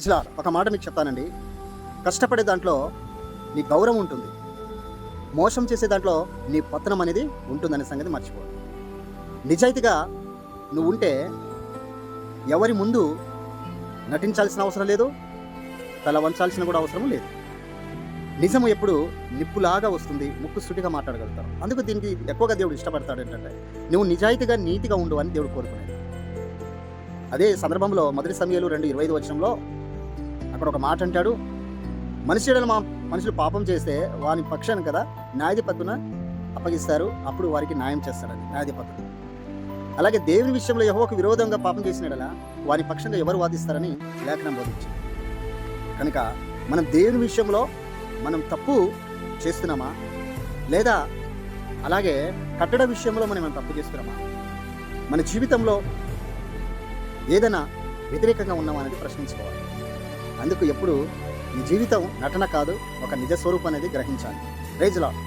ఇలా ఒక మాట మీకు చెప్తానండి. కష్టపడే దాంట్లో నీ గౌరవం ఉంటుంది. మోసం చేసే దాంట్లో నీ పతనం అనేది ఉంటుందనే సంగతి మర్చిపోవద్దు. నిజాయితీగా నువ్వు ఉంటే ఎవరి ముందు నటించాల్సిన అవసరం లేదు, తల వంచాల్సిన కూడా అవసరం లేదు. నిజము ఎప్పుడు నిప్పులాగా వస్తుంది, ముక్కు సూటిగా మాట్లాడగలుగుతారు. అందుకు దీనికి ఎక్కువగా దేవుడు ఇష్టపడతాడు ఏంటంటే, నువ్వు నిజాయితీగా నీతిగా ఉండు అని దేవుడు కోరుకునేది. అదే సందర్భంలో మొదటి సమయాలు 2:25 వచనంలో అక్కడ ఒక మాట అంటాడు, మనుషులు పాపం చేస్తే వాని పక్షాన్ని కదా న్యాయాధిపతున అప్పగిస్తారు, అప్పుడు వారికి న్యాయం చేస్తాడని న్యాయాధిపతులు. అలాగే దేవుని విషయంలో యెహోవాకు విరోధంగా పాపం చేసినడలా వాని పక్షంగా ఎవరు వాదిస్తారని లేఖనం బోధించింది. కనుక మనం దేవుని విషయంలో మనం తప్పు చేస్తున్నామా, లేదా అలాగే కట్టడ విషయంలో మనం తప్పు చేస్తున్నామా, మన జీవితంలో ఏదైనా వ్యతిరేకంగా ఉన్నామా అనేది ప్రశ్నించుకోవాలి. అందుకు ఎప్పుడు ఈ జీవితం నటన కాదు, ఒక నిజ స్వరూపం అనేది గ్రహించాలి. Praise lord.